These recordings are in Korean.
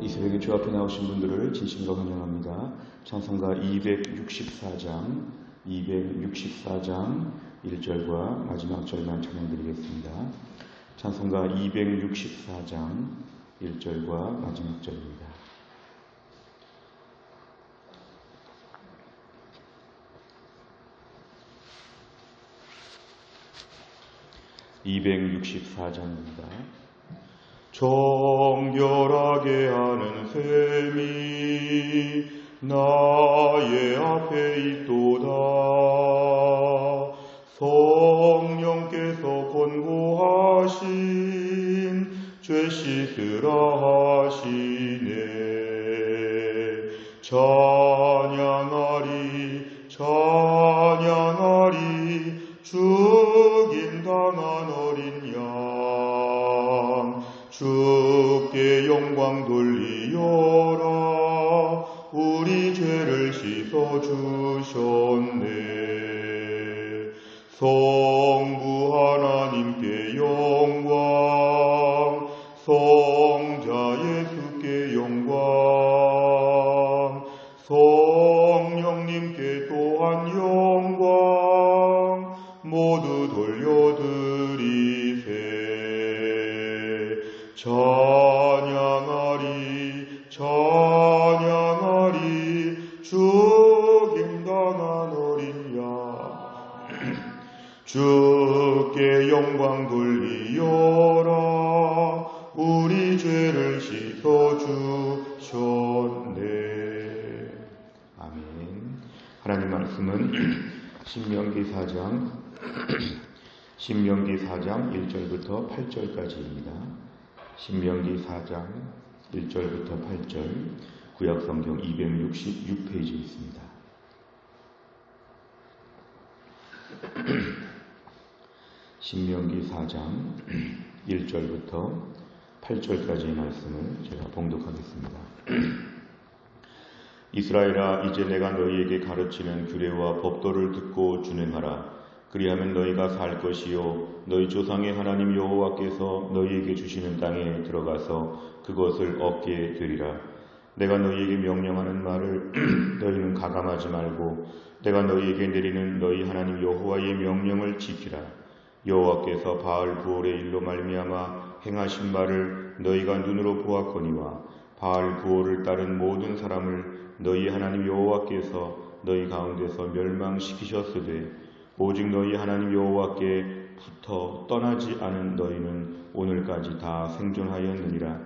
이 새벽에 주 앞에 나오신 분들을 진심으로 환영합니다. 찬송가 264장 1절과 마지막 절만 찬양드리겠습니다. 찬송가 264장 1절과 마지막 절입니다. (264장입니다) 정결하게 하는 셈이 나의 앞에 있도다. 성령께서 권고하신 죄 씻으라 하시네. 찬양하리 찬양하리 죽임 당한 어린 양 주께 영광 돌리어라. 우리 죄를 씻어주셨네. 성부 하나님께 영광, 성자 예수께 영광, 성령님께 또한 영광 모두 돌려드리세. 찬양하리 찬양하리 죽임당한 어린 양 주께 영광 돌리어라. 우리 죄를 씻어주셨네. 아멘. 하나님 말씀은 신명기 4장 1절부터 8절까지입니다. 신명기 4장 1절부터 8절, 구약성경 266페이지에 있습니다. 신명기 4장 1절부터 8절까지의 말씀을 제가 봉독하겠습니다. 이스라엘아, 이제 내가 너희에게 가르치는 규례와 법도를 듣고 준행하라. 그리하면 너희가 살 것이요 너희 조상의 하나님 여호와께서 너희에게 주시는 땅에 들어가서 그것을 얻게 되리라. 내가 너희에게 명령하는 말을 너희는 가감하지 말고 내가 너희에게 내리는 너희 하나님 여호와의 명령을 지키라. 여호와께서 바알 부올의 일로 말미암아 행하신 바를 너희가 눈으로 보았거니와 바알 부올을 따른 모든 사람을 너희 하나님 여호와께서 너희 가운데서 멸망시키셨으되 오직 너희 하나님 여호와께 붙어 떠나지 않은 너희는 오늘까지 다 생존하였느니라.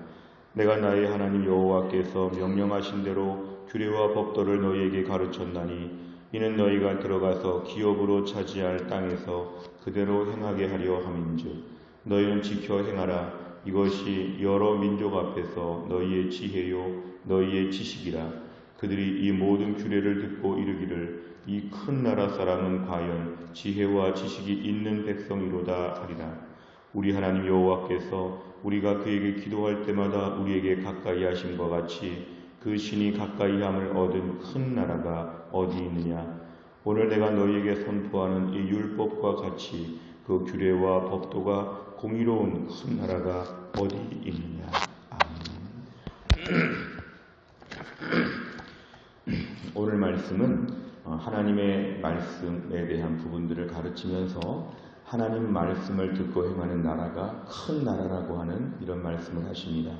내가 나의 하나님 여호와께서 명령하신 대로 규례와 법도를 너희에게 가르쳤나니 이는 너희가 들어가서 기업으로 차지할 땅에서 그대로 행하게 하려 함인즉 너희는 지켜 행하라. 이것이 여러 민족 앞에서 너희의 지혜요 너희의 지식이라. 그들이 이 모든 규례를 듣고 이르기를 이 큰 나라 사람은 과연 지혜와 지식이 있는 백성이로다 하리라. 우리 하나님 여호와께서 우리가 그에게 기도할 때마다 우리에게 가까이 하심과 같이 그 신이 가까이함을 얻은 큰 나라가 어디 있느냐. 오늘 내가 너희에게 선포하는 이 율법과 같이 그 규례와 법도가 공의로운 큰 나라가 어디 있느냐. 아멘. 오늘 말씀은 하나님의 말씀에 대한 부분들을 가르치면서 하나님 말씀을 듣고 행하는 나라가 큰 나라라고 하는 이런 말씀을 하십니다.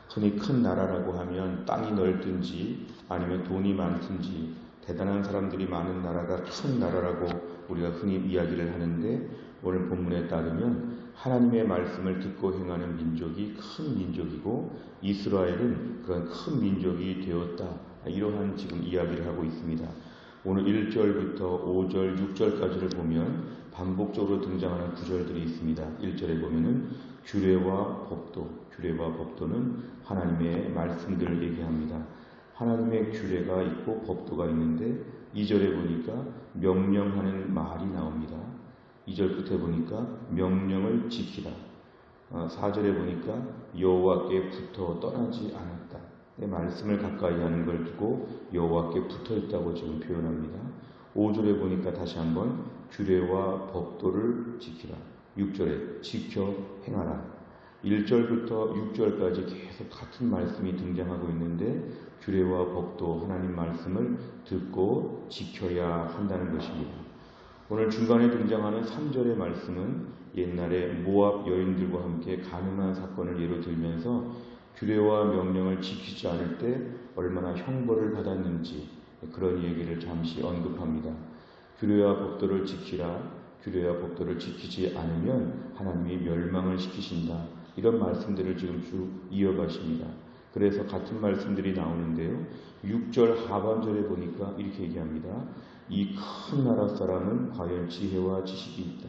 흔히 큰 나라라고 하면 땅이 넓든지 아니면 돈이 많든지 대단한 사람들이 많은 나라가 큰 나라라고 우리가 흔히 이야기를 하는데 오늘 본문에 따르면 하나님의 말씀을 듣고 행하는 민족이 큰 민족이고 이스라엘은 그런 큰 민족이 되었다. 이러한 지금 이야기를 하고 있습니다. 오늘 1절부터 5절, 6절까지를 보면 반복적으로 등장하는 구절들이 있습니다. 1절에 보면은 규례와 법도는 하나님의 말씀들을 얘기합니다. 하나님의 규례가 있고 법도가 있는데 2절에 보니까 명령하는 말이 나옵니다. 2절 끝에 보니까 명령을 지키라. 4절에 보니까 여호와께 붙어 떠나지 않았다. 내 말씀을 가까이 하는 걸 두고 여호와께 붙어 있다고 지금 표현합니다. 5절에 보니까 다시 한번 규례와 법도를 지키라. 6절에 지켜 행하라. 1절부터 6절까지 계속 같은 말씀이 등장하고 있는데 규례와 법도 하나님 말씀을 듣고 지켜야 한다는 것입니다. 오늘 중간에 등장하는 3절의 말씀은 옛날에 모압 여인들과 함께 가늠한 사건을 예로 들면서 규례와 명령을 지키지 않을 때 얼마나 형벌을 받았는지 그런 얘기를 잠시 언급합니다. 규례와 법도를 지키라. 규례와 법도를 지키지 않으면 하나님이 멸망을 시키신다. 이런 말씀들을 지금 쭉 이어가십니다. 그래서 같은 말씀들이 나오는데요. 6절 하반절에 보니까 이렇게 얘기합니다. 이 큰 나라 사람은 과연 지혜와 지식이 있다.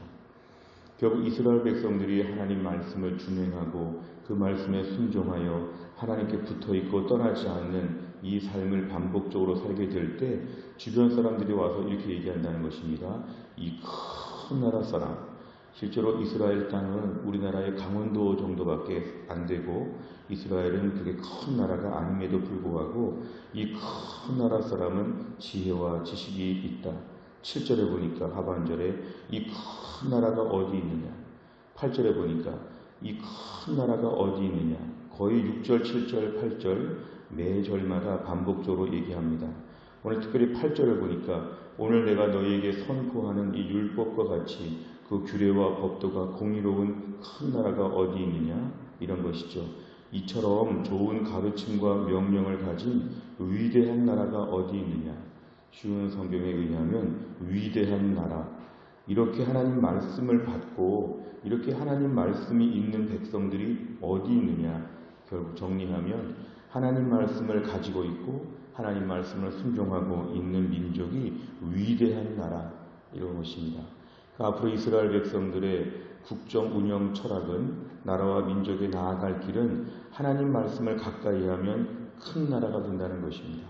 결국 이스라엘 백성들이 하나님 말씀을 준행하고 그 말씀에 순종하여 하나님께 붙어있고 떠나지 않는 이 삶을 반복적으로 살게 될 때 주변 사람들이 와서 이렇게 얘기한다는 것입니다. 이 큰 나라 사람, 실제로 이스라엘 땅은 우리나라의 강원도 정도밖에 안 되고 이스라엘은 그게 큰 나라가 아님에도 불구하고 이 큰 나라 사람은 지혜와 지식이 있다. 7절에 보니까 하반절에 이 큰 나라가 어디 있느냐. 8절에 보니까 이 큰 나라가 어디 있느냐. 거의 6절, 7절, 8절 매 절마다 반복적으로 얘기합니다. 오늘 특별히 8절을 보니까 오늘 내가 너희에게 선포하는 이 율법과 같이 그 규례와 법도가 공의로운 큰 나라가 어디 있느냐 이런 것이죠. 이처럼 좋은 가르침과 명령을 가진 위대한 나라가 어디 있느냐. 쉬운 성경에 의하면 위대한 나라, 이렇게 하나님 말씀을 받고 이렇게 하나님 말씀이 있는 백성들이 어디 있느냐. 결국 정리하면 하나님 말씀을 가지고 있고 하나님 말씀을 순종하고 있는 민족이 위대한 나라, 이런 것입니다. 앞으로 이스라엘 백성들의 국정 운영 철학은, 나라와 민족이 나아갈 길은 하나님 말씀을 가까이 하면 큰 나라가 된다는 것입니다.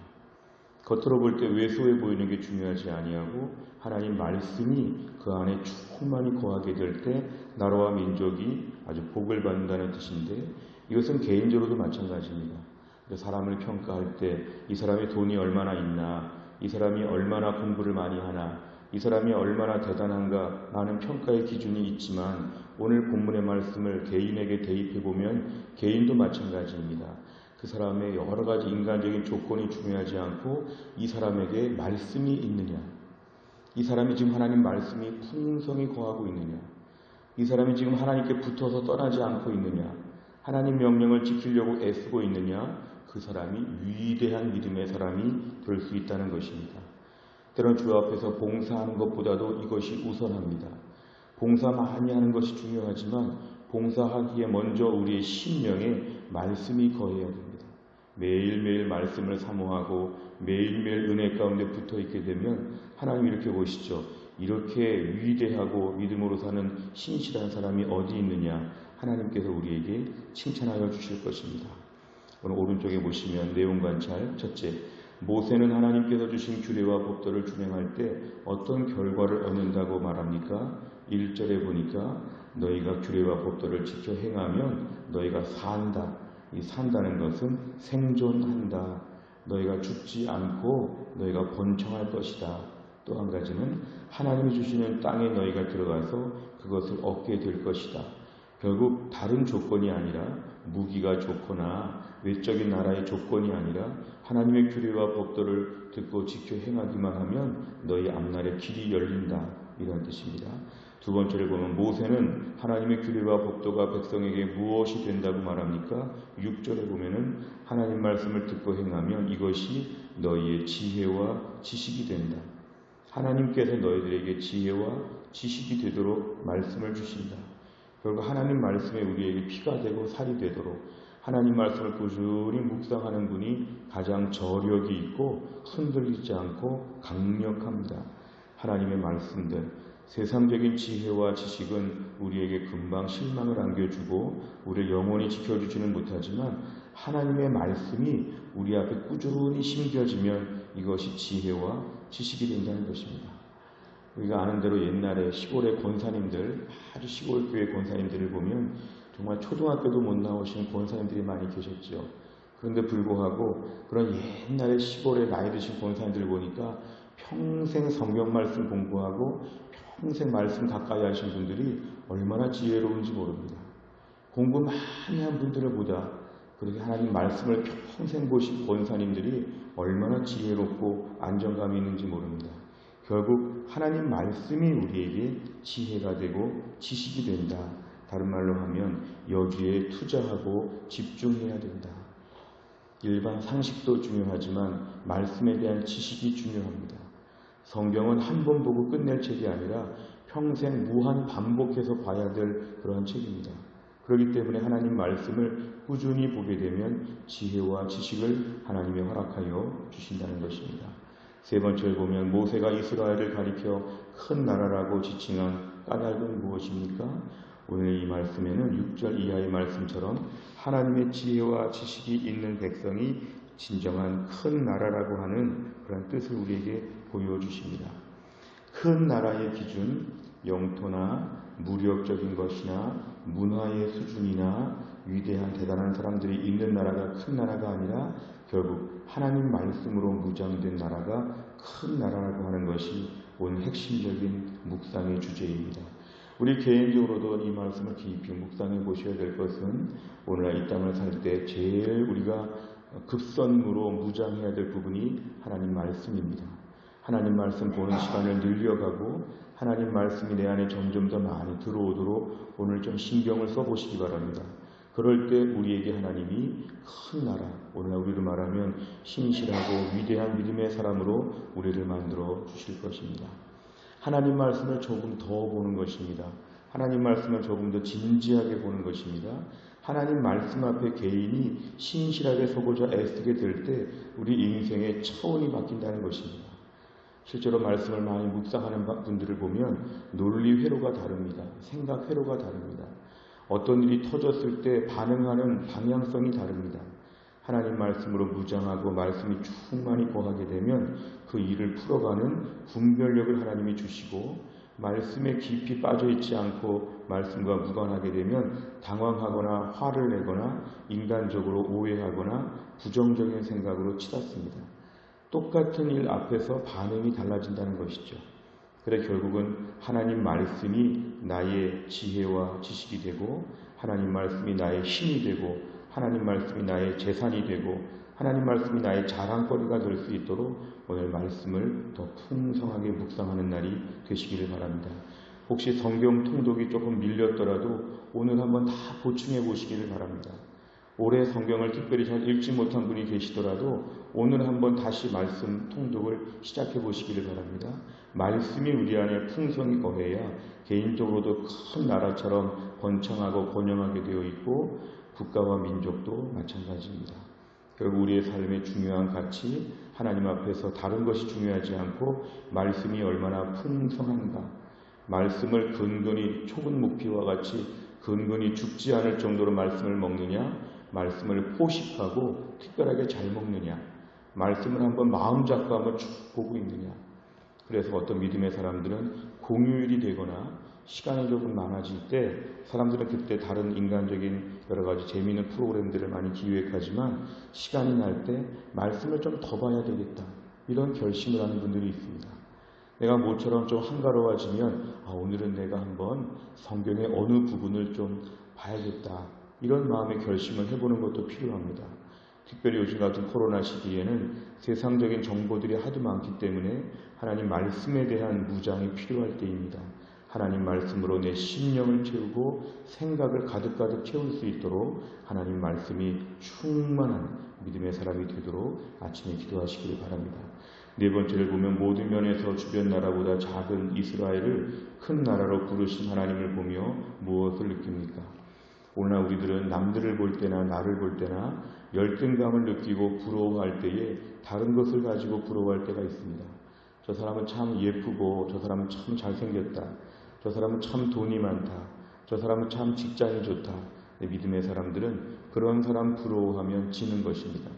겉으로 볼 때 왜소해 보이는 게 중요하지 아니하고 하나님 말씀이 그 안에 충만히 거하게 될 때 나라와 민족이 아주 복을 받는다는 뜻인데, 이것은 개인적으로도 마찬가지입니다. 사람을 평가할 때 이 사람이 돈이 얼마나 있나, 이 사람이 얼마나 공부를 많이 하나, 이 사람이 얼마나 대단한가 라는 평가의 기준이 있지만 오늘 본문의 말씀을 개인에게 대입해보면 개인도 마찬가지입니다. 그 사람의 여러 가지 인간적인 조건이 중요하지 않고 이 사람에게 말씀이 있느냐, 이 사람이 지금 하나님 말씀이 풍성히 거하고 있느냐, 이 사람이 지금 하나님께 붙어서 떠나지 않고 있느냐, 하나님 명령을 지키려고 애쓰고 있느냐, 그 사람이 위대한 믿음의 사람이 될 수 있다는 것입니다. 때론 주 앞에서 봉사하는 것보다도 이것이 우선합니다. 봉사 많이 하는 것이 중요하지만 봉사하기에 먼저 우리의 심령에 말씀이 거해야 됩니다. 매일매일 말씀을 사모하고 매일매일 은혜 가운데 붙어있게 되면 하나님 이렇게 보시죠. 이렇게 위대하고 믿음으로 사는 신실한 사람이 어디 있느냐, 하나님께서 우리에게 칭찬하여 주실 것입니다. 오늘 오른쪽에 보시면 내용 관찰. 첫째, 모세는 하나님께서 주신 규례와 법도를 준행할 때 어떤 결과를 얻는다고 말합니까? 1절에 보니까 너희가 규례와 법도를 지켜 행하면 너희가 산다. 이 산다는 것은 생존한다. 너희가 죽지 않고 너희가 번창할 것이다. 또 한 가지는 하나님이 주시는 땅에 너희가 들어가서 그것을 얻게 될 것이다. 결국 다른 조건이 아니라 무기가 좋거나 외적인 나라의 조건이 아니라 하나님의 규례와 법도를 듣고 지켜 행하기만 하면 너희 앞날에 길이 열린다, 이런 뜻입니다. 두 번째를 보면 모세는 하나님의 규례와 법도가 백성에게 무엇이 된다고 말합니까? 6절에 보면은 하나님 말씀을 듣고 행하면 이것이 너희의 지혜와 지식이 된다. 하나님께서 너희들에게 지혜와 지식이 되도록 말씀을 주신다. 결국 하나님 말씀에 우리에게 피가 되고 살이 되도록 하나님 말씀을 꾸준히 묵상하는 분이 가장 저력이 있고 흔들리지 않고 강력합니다. 하나님의 말씀들, 세상적인 지혜와 지식은 우리에게 금방 실망을 안겨주고 우리의 영혼이 지켜주지는 못하지만 하나님의 말씀이 우리 앞에 꾸준히 심겨지면 이것이 지혜와 지식이 된다는 것입니다. 우리가 아는 대로 옛날에 시골의 권사님들, 아주 시골 교회 권사님들을 보면 정말 초등학교도 못 나오신 권사님들이 많이 계셨죠. 그런데 불구하고 그런 옛날에 시골에 나이 드신 권사님들을 보니까 평생 성경 말씀 공부하고 평생 말씀 가까이 하신 분들이 얼마나 지혜로운지 모릅니다. 공부 많이 한 분들보다 그렇게 하나님 말씀을 평생 보신 권사님들이 얼마나 지혜롭고 안정감이 있는지 모릅니다. 결국 하나님 말씀이 우리에게 지혜가 되고 지식이 된다. 다른 말로 하면 여기에 투자하고 집중해야 된다. 일반 상식도 중요하지만 말씀에 대한 지식이 중요합니다. 성경은 한 번 보고 끝낼 책이 아니라 평생 무한 반복해서 봐야 될 그런 책입니다. 그렇기 때문에 하나님 말씀을 꾸준히 보게 되면 지혜와 지식을 하나님이 허락하여 주신다는 것입니다. 세 번째를 보면 모세가 이스라엘을 가리켜 큰 나라라고 지칭한 까닭은 무엇입니까? 오늘 이 말씀에는 6절 이하의 말씀처럼 하나님의 지혜와 지식이 있는 백성이 진정한 큰 나라라고 하는 그런 뜻을 우리에게 보여주십니다. 큰 나라의 기준, 영토나 무력적인 것이나 문화의 수준이나 위대한 대단한 사람들이 있는 나라가 큰 나라가 아니라 결국 하나님 말씀으로 무장된 나라가 큰 나라라고 하는 것이 오늘 핵심적인 묵상의 주제입니다. 우리 개인적으로도 이 말씀을 깊이 묵상해 보셔야 될 것은 오늘날 이 땅을 살 때 제일 우리가 급선무로 무장해야 될 부분이 하나님 말씀입니다. 하나님 말씀 보는 시간을 늘려가고 하나님 말씀이 내 안에 점점 더 많이 들어오도록 오늘 좀 신경을 써보시기 바랍니다. 그럴 때 우리에게 하나님이 큰 나라, 오늘날 우리로 말하면 신실하고 위대한 믿음의 사람으로 우리를 만들어 주실 것입니다. 하나님 말씀을 조금 더 보는 것입니다. 하나님 말씀을 조금 더 진지하게 보는 것입니다. 하나님 말씀 앞에 개인이 신실하게 서고자 애쓰게 될 때 우리 인생의 차원이 바뀐다는 것입니다. 실제로 말씀을 많이 묵상하는 분들을 보면 논리 회로가 다릅니다. 생각 회로가 다릅니다. 어떤 일이 터졌을 때 반응하는 방향성이 다릅니다. 하나님 말씀으로 무장하고 말씀이 충만히 거하게 되면 그 일을 풀어가는 분별력을 하나님이 주시고 말씀에 깊이 빠져있지 않고 말씀과 무관하게 되면 당황하거나 화를 내거나 인간적으로 오해하거나 부정적인 생각으로 치닫습니다. 똑같은 일 앞에서 반응이 달라진다는 것이죠. 그래 결국은 하나님 말씀이 나의 지혜와 지식이 되고 하나님 말씀이 나의 힘이 되고 하나님 말씀이 나의 재산이 되고 하나님 말씀이 나의 자랑거리가 될 수 있도록 오늘 말씀을 더 풍성하게 묵상하는 날이 되시기를 바랍니다. 혹시 성경 통독이 조금 밀렸더라도 오늘 한번 다 보충해 보시기를 바랍니다. 올해 성경을 특별히 잘 읽지 못한 분이 계시더라도 오늘 한번 다시 말씀 통독을 시작해 보시기를 바랍니다. 말씀이 우리 안에 풍성히 거해야 개인적으로도 큰 나라처럼 번창하고 번영하게 되어 있고 국가와 민족도 마찬가지입니다. 결국 우리의 삶의 중요한 가치, 하나님 앞에서 다른 것이 중요하지 않고 말씀이 얼마나 풍성한가, 말씀을 근근히 촉은 목피와 같이 근근히 죽지 않을 정도로 말씀을 먹느냐, 말씀을 포식하고 특별하게 잘 먹느냐, 말씀을 한번 마음 잡고 한번 쭉 보고 있느냐. 그래서 어떤 믿음의 사람들은 공휴일이 되거나 시간이 조금 많아질 때 사람들은 그때 다른 인간적인 여러 가지 재미있는 프로그램들을 많이 기획하지만 시간이 날 때 말씀을 좀 더 봐야 되겠다. 이런 결심을 하는 분들이 있습니다. 내가 모처럼 좀 한가로워지면 오늘은 내가 한번 성경의 어느 부분을 좀 봐야겠다. 이런 마음의 결심을 해보는 것도 필요합니다. 특별히 요즘 같은 코로나 시기에는 세상적인 정보들이 하도 많기 때문에 하나님 말씀에 대한 무장이 필요할 때입니다. 하나님 말씀으로 내 심령을 채우고 생각을 가득가득 채울 수 있도록 하나님 말씀이 충만한 믿음의 사람이 되도록 아침에 기도하시기를 바랍니다. 네 번째를 보면 모든 면에서 주변 나라보다 작은 이스라엘을 큰 나라로 부르신 하나님을 보며 무엇을 느낍니까? 오늘날 우리들은 남들을 볼 때나 나를 볼 때나 열등감을 느끼고 부러워할 때에 다른 것을 가지고 부러워할 때가 있습니다. 저 사람은 참 예쁘고 저 사람은 참 잘생겼다. 저 사람은 참 돈이 많다. 저 사람은 참 직장이 좋다. 믿음의 사람들은 그런 사람 부러워하면 지는 것입니다.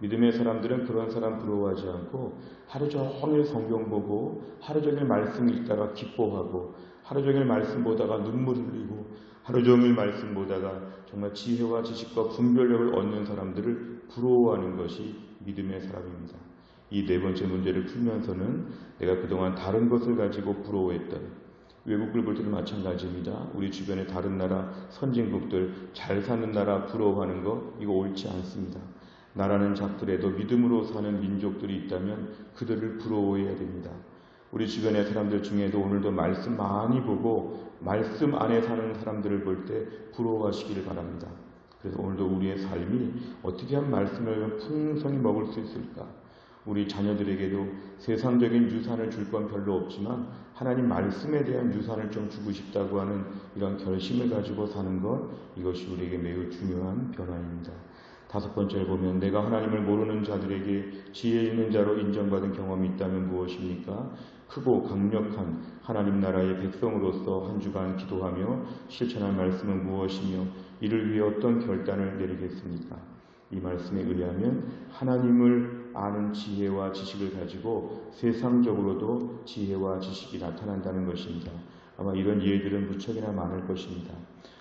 믿음의 사람들은 그런 사람 부러워하지 않고 하루 종일 성경 보고 하루 종일 말씀 읽다가 기뻐하고 하루 종일 말씀 보다가 눈물 흘리고 하루 종일 말씀 보다가 정말 지혜와 지식과 분별력을 얻는 사람들을 부러워하는 것이 믿음의 사람입니다. 이 네 번째 문제를 풀면서는 내가 그동안 다른 것을 가지고 부러워했던, 외국을 볼 때도 마찬가지입니다. 우리 주변의 다른 나라 선진국들 잘 사는 나라 부러워하는 거 이거 옳지 않습니다. 나라는 작더라도 믿음으로 사는 민족들이 있다면 그들을 부러워해야 됩니다. 우리 주변의 사람들 중에도 오늘도 말씀 많이 보고 말씀 안에 사는 사람들을 볼 때 부러워하시기를 바랍니다. 그래서 오늘도 우리의 삶이 어떻게 하면 말씀을 풍성히 먹을 수 있을까? 우리 자녀들에게도 세상적인 유산을 줄 건 별로 없지만 하나님 말씀에 대한 유산을 좀 주고 싶다고 하는 이런 결심을 가지고 사는 것, 이것이 우리에게 매우 중요한 변화입니다. 5번째를 보면 내가 하나님을 모르는 자들에게 지혜 있는 자로 인정받은 경험이 있다면 무엇입니까? 크고 강력한 하나님 나라의 백성으로서 한 주간 기도하며 실천할 말씀은 무엇이며 이를 위해 어떤 결단을 내리겠습니까? 이 말씀에 의하면 하나님을 아는 지혜와 지식을 가지고 세상적으로도 지혜와 지식이 나타난다는 것입니다. 아마 이런 예들은 무척이나 많을 것입니다.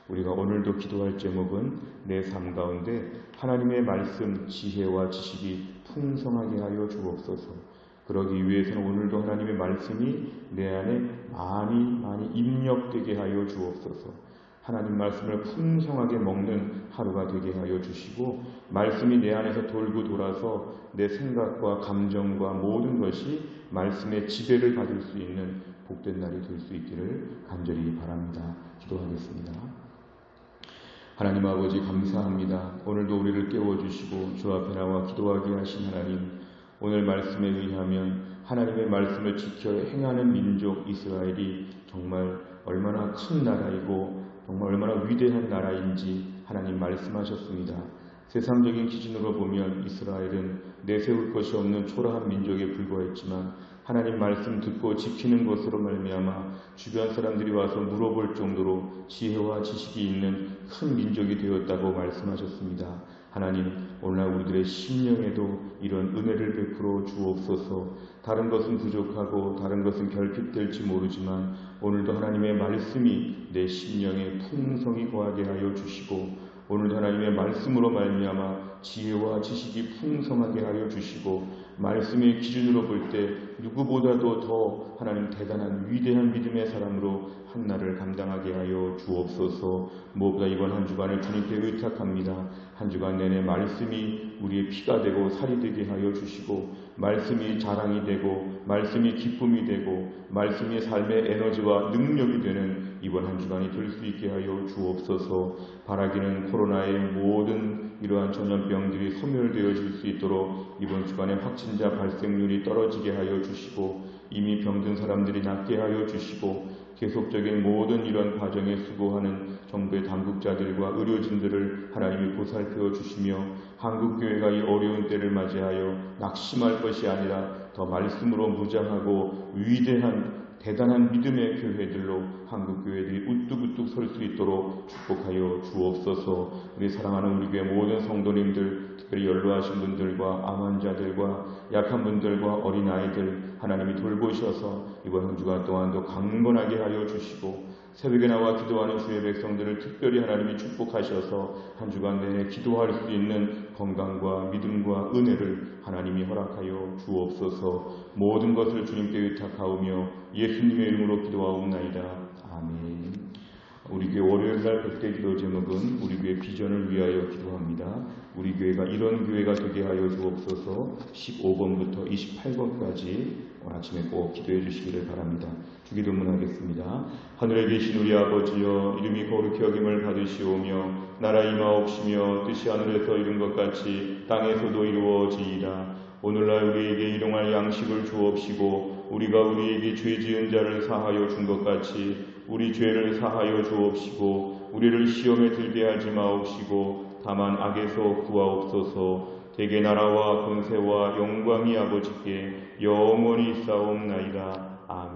우리가 오늘도 기도할 제목은 내 삶 가운데 하나님의 말씀, 지혜와 지식이 풍성하게 하여 주옵소서. 그러기 위해서는 오늘도 하나님의 말씀이 내 안에 많이 입력되게 하여 주옵소서. 하나님 말씀을 풍성하게 먹는 하루가 되게 하여 주시고 말씀이 내 안에서 돌고 돌아서 내 생각과 감정과 모든 것이 말씀의 지배를 받을 수 있는 복된 날이 될 수 있기를 간절히 바랍니다. 기도하겠습니다. 하나님 아버지 감사합니다. 오늘도 우리를 깨워주시고 주 앞에 나와 기도하게 하신 하나님, 오늘 말씀에 의하면 하나님의 말씀을 지켜 행하는 민족 이스라엘이 정말 얼마나 큰 나라이고 정말 얼마나 위대한 나라인지 하나님 말씀하셨습니다. 세상적인 기준으로 보면 이스라엘은 내세울 것이 없는 초라한 민족에 불과했지만 하나님 말씀 듣고 지키는 것으로 말미암아 주변 사람들이 와서 물어볼 정도로 지혜와 지식이 있는 큰 민족이 되었다고 말씀하셨습니다. 하나님, 오늘날 우리들의 심령에도 이런 은혜를 베풀어 주옵소서. 다른 것은 부족하고 다른 것은 결핍될지 모르지만 오늘도 하나님의 말씀이 내 심령에 풍성히 거하게 하여 주시고 오늘도 하나님의 말씀으로 말미암아 지혜와 지식이 풍성하게 하여 주시고 말씀의 기준으로 볼 때 누구보다도 더 하나님 대단한 위대한 믿음의 사람으로 한날을 감당하게 하여 주옵소서. 무엇보다 이번 한 주간을 주님께 의탁합니다. 한 주간 내내 말씀이 우리의 피가 되고 살이 되게 하여 주시고 말씀이 자랑이 되고 말씀이 기쁨이 되고 말씀이 삶의 에너지와 능력이 되는 이번 한 주간이 될 수 있게 하여 주옵소서. 바라기는 코로나의 모든 이러한 전염병들이 소멸되어질 수 있도록 이번 주간에 확진자 발생률이 떨어지게 하여 주시고 이미 병든 사람들이 낫게 하여 주시고 계속적인 모든 이런 과정에 수고하는 정부의 당국자들과 의료진들을 하나님이 보살펴 주시며 한국교회가 이 어려운 때를 맞이하여 낙심할 것이 아니라 더 말씀으로 무장하고 위대한 대단한 믿음의 교회들로 한국교회들이 우뚝우뚝 설 수 있도록 축복하여 주옵소서. 우리 사랑하는 우리 교회 모든 성도님들, 특별히 연로하신 분들과 암 환자들과 약한 분들과 어린아이들 하나님이 돌보셔서 이번 한 주간 동안도 강건하게 하여 주시고 새벽에 나와 기도하는 주의 백성들을 특별히 하나님이 축복하셔서 한 주간 내내 기도할 수 있는 건강과 믿음과 은혜를 하나님이 허락하여 주옵소서. 모든 것을 주님께 의탁하오며 예수님의 이름으로 기도하옵나이다. 아멘. 우리 교회 월요일날 100대 기도 제목은 우리 교회 비전을 위하여 기도합니다. 우리 교회가 이런 교회가 되게 하여 주옵소서. 15번부터 28번까지 오늘 아침에 꼭 기도해 주시기를 바랍니다. 주기도문 하겠습니다. 하늘에 계신 우리 아버지여, 이름이 거룩히 여김을 받으시오며 나라 임하옵시며 뜻이 하늘에서 이룬 것 같이 땅에서도 이루어지이다. 오늘날 우리에게 일용할 양식을 주옵시고 우리가 우리에게 죄 지은 자를 사하여 준 것 같이 우리 죄를 사하여 주옵시고 우리를 시험에 들게 하지 마옵시고 다만 악에서 구하옵소서. 대개 나라와 권세와 영광이 아버지께 영원히 있사옵나이다. 아멘.